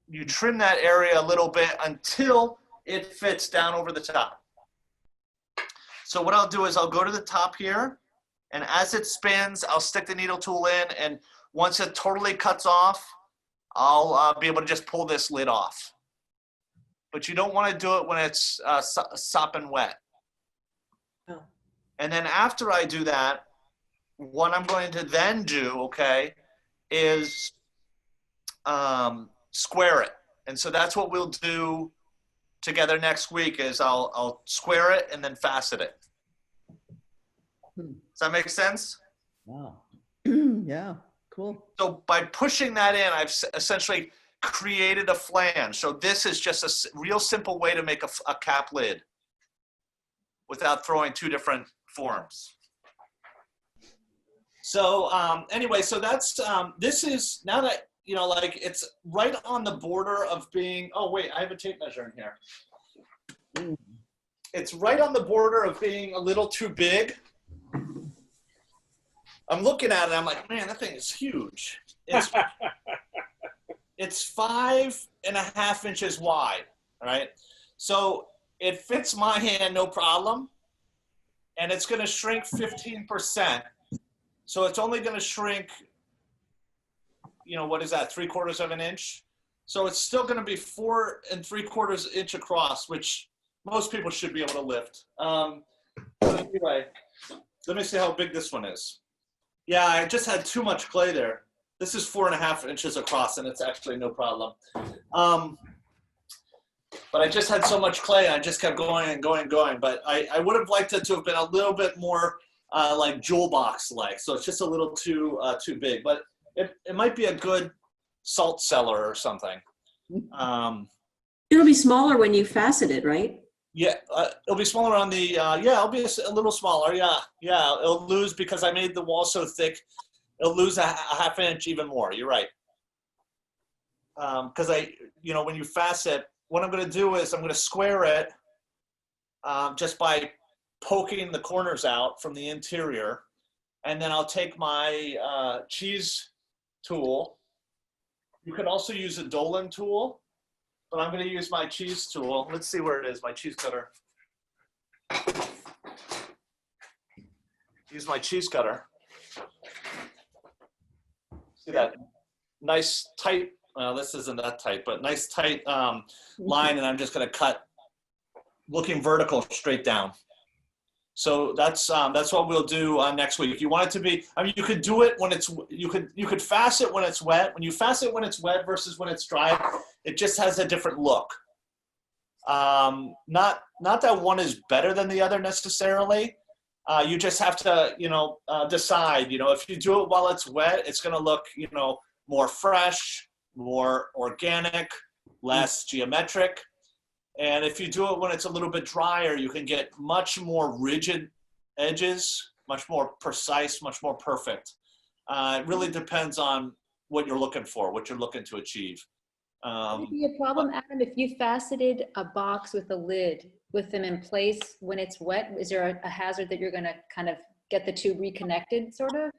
S1: You trim that area a little bit until it fits down over the top. So what I'll do is I'll go to the top here, and as it spins, I'll stick the needle tool in, and once it totally cuts off, I'll be able to just pull this lid off. But you don't want to do it when it's sopping wet.
S9: Oh.
S1: And then after I do that, what I'm going to then do, okay, is square it. And so that's what we'll do together next week is I'll square it and then facet it. Does that make sense?
S2: Wow. Yeah, cool.
S1: So by pushing that in, I've essentially created a flange. So this is just a real simple way to make a cap lid without throwing two different forms. So anyway, so that's, this is, now that, you know, like it's right on the border of being, oh wait, I have a tape measure in here. It's right on the border of being a little too big. I'm looking at it, I'm like, man, that thing is huge. It's 5.5 inches wide, all right? So it fits my hand, no problem. And it's gonna shrink 15%. So it's only gonna shrink, you know, what is that, 3/4 of an inch? So it's still gonna be 4 3/4 inch across, which most people should be able to lift. But anyway, let me see how big this one is. Yeah, I just had too much clay there. This is 4.5 inches across, and it's actually no problem. But I just had so much clay, I just kept going and going and going. But I would have liked it to have been a little bit more like jewel box-like. So it's just a little too big. But it might be a good salt cellar or something.
S10: It'll be smaller when you facet it, right?
S1: Yeah, it'll be smaller on the, yeah, it'll be a little smaller, yeah. Yeah, it'll lose because I made the wall so thick, it'll lose a 1/2 inch even more, you're right. Because you know, when you facet, what I'm gonna do is I'm gonna square it just by poking the corners out from the interior. And then I'll take my cheese tool. You can also use a Dolan tool. But I'm going to use my cheese tool. Let's see where it is, my cheese cutter. Use my cheese cutter. See that nice tight, well, this isn't that tight, but nice tight line, and I'm just going to cut looking vertical straight down. So that's what we'll do next week. If you want it to be, I mean, you could do it when it's, you could facet when it's wet. When you facet when it's wet versus when it's dry, it just has a different look. Not that one is better than the other necessarily. You just have to, you know, decide, you know, if you do it while it's wet, it's going to look, you know, more fresh, more organic, less geometric. And if you do it when it's a little bit drier, you can get much more rigid edges, much more precise, much more perfect. It really depends on what you're looking for, what you're looking to achieve.
S5: Would it be a problem, Adam, if you faceted a box with a lid with them in place when it's wet? Is there a hazard that you're going to kind of get the two reconnected, sort of?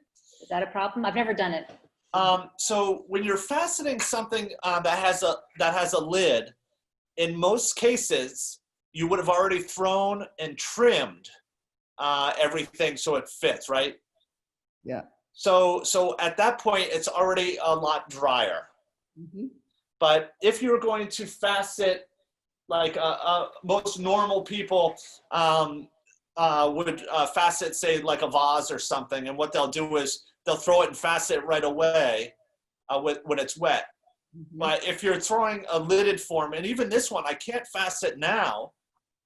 S5: Is that a problem? I've never done it.
S1: So when you're faceting something that has a lid, in most cases, you would have already thrown and trimmed everything so it fits, right?
S2: Yeah.
S1: So at that point, it's already a lot drier.
S2: Mm-hmm.
S1: But if you're going to facet like most normal people would facet, say, like a vase or something, and what they'll do is they'll throw it and facet right away when it's wet. Mm-hmm. But if you're throwing a lidded form, and even this one, I can't facet now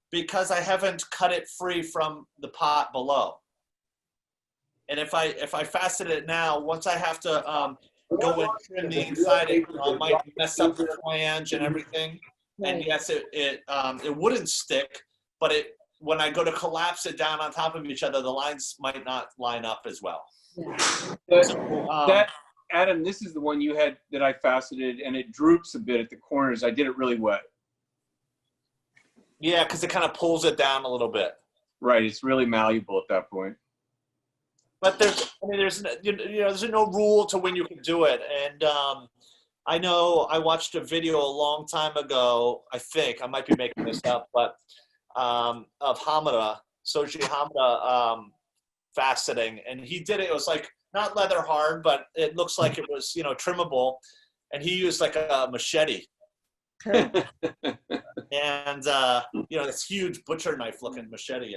S1: because I haven't cut it free from the pot below. And if I facet it now, once I have to go and trim the inside, it might mess up the flange and everything. Right. And yes, it wouldn't stick, but when I go to collapse it down on top of each other, the lines might not line up as well.
S6: Yeah. Adam, this is the one you had that I faceted, and it droops a bit at the corners. I did it really wet.
S1: Yeah, because it kind of pulls it down a little bit.
S6: Right, it's really malleable at that point.
S1: But there's no rule to when you can do it. And I know I watched a video a long time ago, I think, I might be making this up, but of Hamada, Soji Hamada faceting. And he did it, it was like, not leather hard, but it looks like it was, trimmable. And he used like a machete. And, this huge butcher knife looking machete,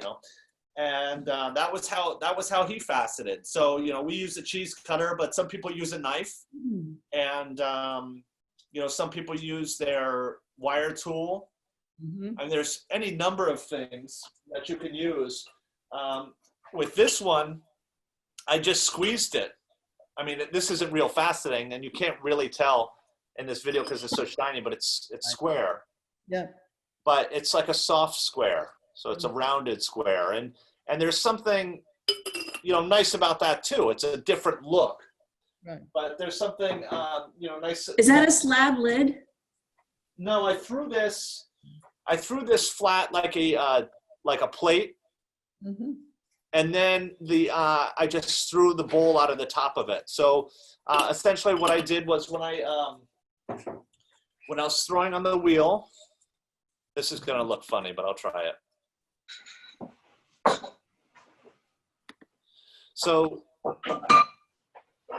S1: And that was how he faceted. So, we use a cheese cutter, but some people use a knife. And, some people use their wire tool. Mm-hmm. And there's any number of things that you can use. With this one, I just squeezed it. I mean, this isn't real faceting, and you can't really tell in this video because it's so shiny, but it's square.
S2: Yeah.
S1: But it's like a soft square. So it's a rounded square. And there's something, nice about that too. It's a different look. Right. But there's something, nice.
S10: Is that a slab lid?
S1: No, I threw this flat like a plate. Mm-hmm. And then I just threw the bowl out of the top of it. So essentially what I did was when I was throwing on the wheel, this is going to look funny, but I'll try it. So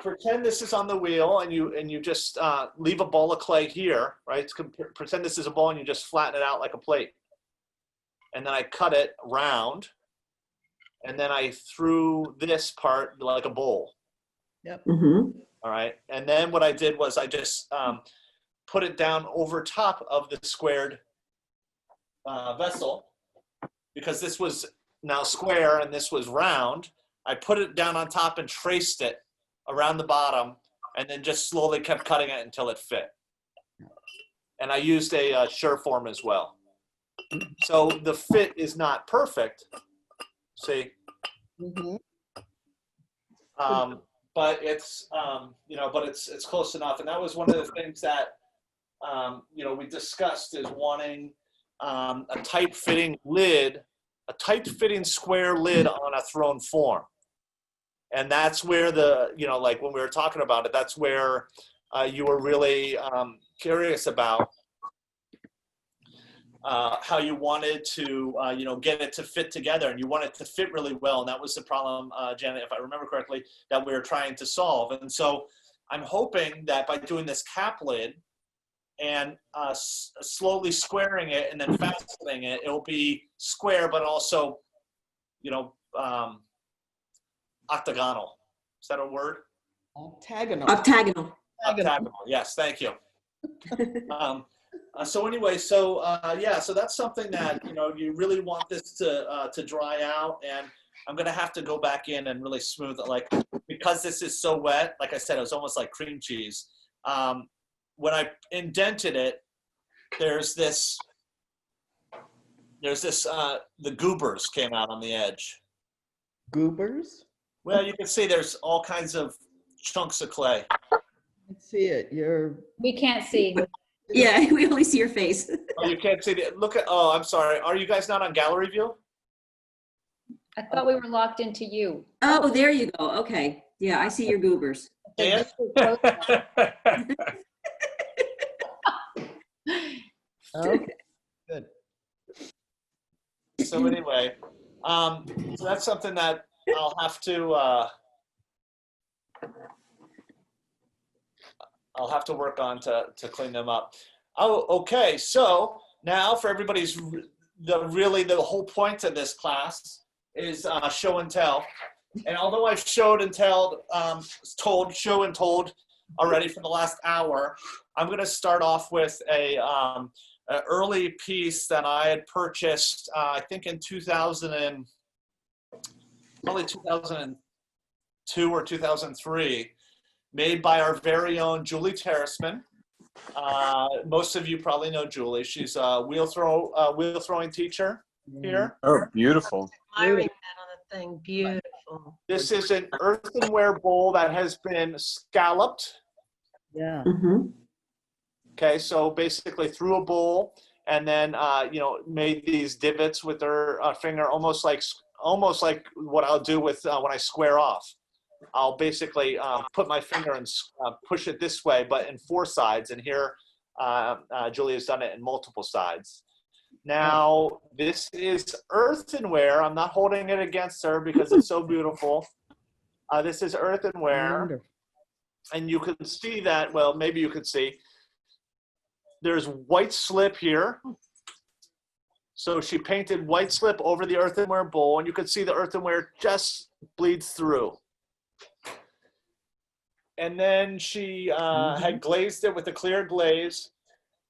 S1: pretend this is on the wheel, and you just leave a ball of clay here, right? Pretend this is a ball, and you just flatten it out like a plate. And then I cut it round, and then I threw this part like a bowl.
S2: Yep.
S10: Mm-hmm.
S1: All right. And then what I did was I just put it down over top of the squared vessel, because this was now square and this was round. I put it down on top and traced it around the bottom, and then just slowly kept cutting it until it fit. And I used a Sureform as well. So the fit is not perfect. See? Mm-hmm. But it's it's close enough. And that was one of the things that we discussed, is wanting a tight-fitting lid, a tight-fitting square lid on a thrown form. And that's where like when we were talking about it, that's where you were really curious about how you wanted to, get it to fit together, and you want it to fit really well. And that was the problem, Janet, if I remember correctly, that we were trying to solve. And so I'm hoping that by doing this cap lid and slowly squaring it and then fastening it, it'll be square, but also, octagonal. Is that a word?
S2: Octagonal.
S10: Octagonal.
S1: Octagonal. Yes, thank you. So anyway, so that's something that you really want this to dry out, and I'm gonna have to go back in and really smooth it, because this is so wet. Like I said, it was almost like cream cheese. when I indented it, there's this, the goobers came out on the edge.
S2: Goobers?
S1: Well, you can see there's all kinds of chunks of clay.
S2: Let's see it.
S5: We can't see.
S10: Yeah, we only see your face.
S1: Oh, you can't see it. Look at, oh, I'm sorry. Are you guys not on gallery view?
S5: I thought we were locked into you.
S10: Oh, there you go. Okay. Yeah, I see your goobers.
S1: And
S2: Okay, good.
S1: so anyway, so that's something that I'll have to work on to clean them up. Oh, okay. So now for everybody's, the whole point of this class is show and tell. And although I've showed and told already for the last hour, I'm going to start off with an early piece that I had purchased, I think in 2002 or 2003, made by our very own Julie Terraceman. Most of you probably know Julie. She's a wheel throwing teacher here.
S6: Oh, beautiful.
S3: Admiring that on the thing, beautiful.
S1: This is an earthenware bowl that has been scalloped.
S2: Yeah.
S10: Mm-hmm.
S1: Okay, so basically through a bowl and then made these divots with her finger, almost like what I'll do with when I square off. I'll basically put my finger and push it this way, but in 4 sides. And here, Julie has done it in multiple sides. Now, this is earthenware. I'm not holding it against her because it's so beautiful. This is earthenware.
S2: Wonderful.
S1: And you can see that, well, maybe you could see, there's white slip here. So she painted white slip over the earthenware bowl, and you can see the earthenware just bleeds through. And then she had glazed it with a clear glaze,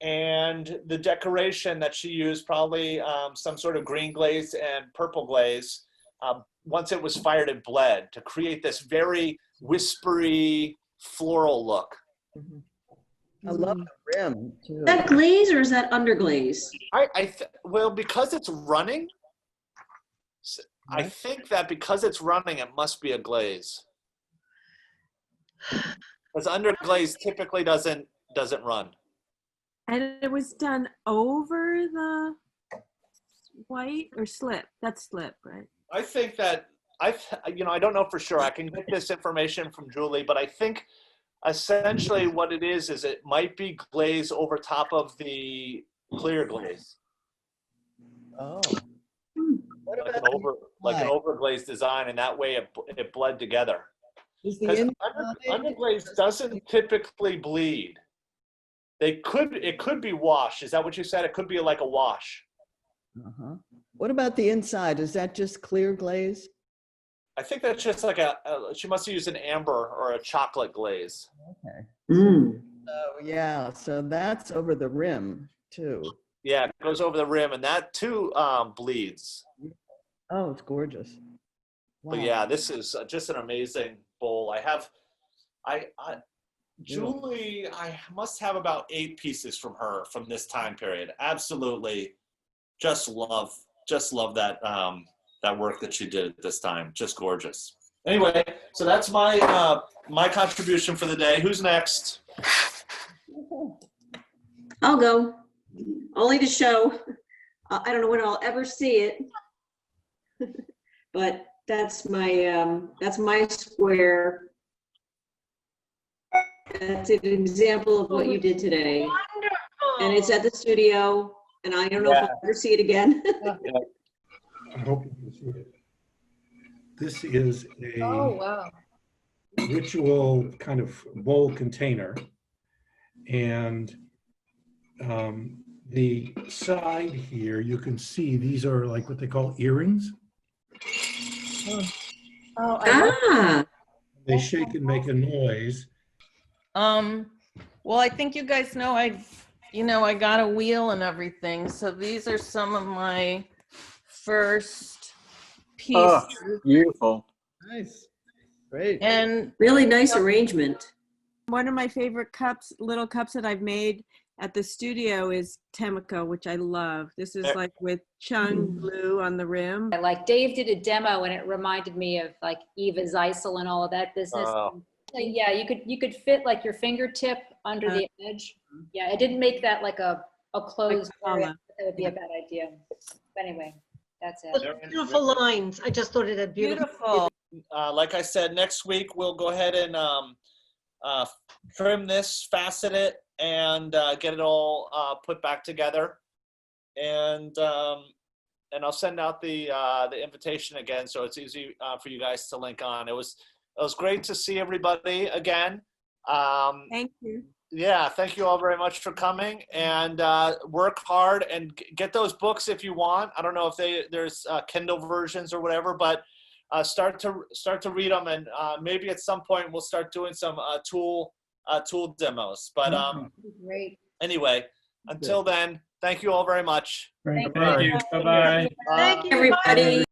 S1: and the decoration that she used, probably some sort of green glaze and purple glaze, once it was fired, it bled to create this very whispery floral look.
S2: I love the rim too.
S10: Is that glaze or is that underglaze?
S1: Well, because it's running, I think that because it's running, it must be a glaze. Because underglaze typically doesn't run.
S4: And it was done over the white or slip? That's slip, right?
S1: I think that I don't know for sure. I can get this information from Julie, but I think essentially what it is it might be glaze over top of the clear glaze.
S2: Oh. What
S1: Like
S2: about
S1: an overglaze design, and that way it bled together.
S2: Because
S1: underglaze doesn't typically bleed. It could be wash. Is that what you said? It could be like a wash.
S2: Uh-huh. What about the inside? Is that just clear glaze?
S1: I think that's just like she must have used an amber or a chocolate glaze.
S2: Okay.
S10: Mm.
S2: Oh yeah, so that's over the rim too.
S1: Yeah, it goes over the rim, and that too bleeds.
S2: Oh, it's gorgeous. Wow.
S1: But yeah, this is just an amazing bowl. Julie, I must have about 8 pieces from her from this time period. Absolutely, just love that that work that she did at this time. Just gorgeous. Anyway, so that's my my contribution for the day. Who's next?
S10: I'll go. Only to show. I don't know when I'll ever see it, but that's my square. That's an example of what you did today.
S3: Wonderful.
S10: And it's at the studio, and I don't know if I'll ever see it again.
S11: I hope you can see it. This is a ritual kind of bowl container, and the side here, you can see these are like what they call earrings. They shake and make a noise.
S8: Well, I think you guys know I got a wheel and everything. So these are some of my first pieces.
S6: Oh, beautiful.
S2: Nice. Great.
S8: And
S10: Really nice arrangement.
S4: One of my favorite cups, little cups that I've made at the studio is Temiko, which I love. This is like with Chung blue on the rim.
S5: Like Dave did a demo and it reminded me of like Eva Zeisel and all of that business.
S1: Oh.
S5: So yeah, you could fit like your fingertip under the edge. Yeah, it didn't make that like a closed area. That would be a bad idea. But anyway, that's it.
S3: Those beautiful lines. I just thought it had beautiful.
S1: Like I said, next week we'll go ahead and trim this, facet it, and get it all put back together. And I'll send out the invitation again, so it's easy for you guys to link on. It was great to see everybody again.
S4: Thank you.
S1: Yeah, thank you all very much for coming, and work hard and get those books if you want. I don't know if there's Kindle versions or whatever, but start to read them, and maybe at some point we'll start doing some tool demos. But
S5: great.
S1: Anyway, until then, thank you all very much.
S7: Thank you. Bye-bye.
S3: Thank you,
S10: Everybody.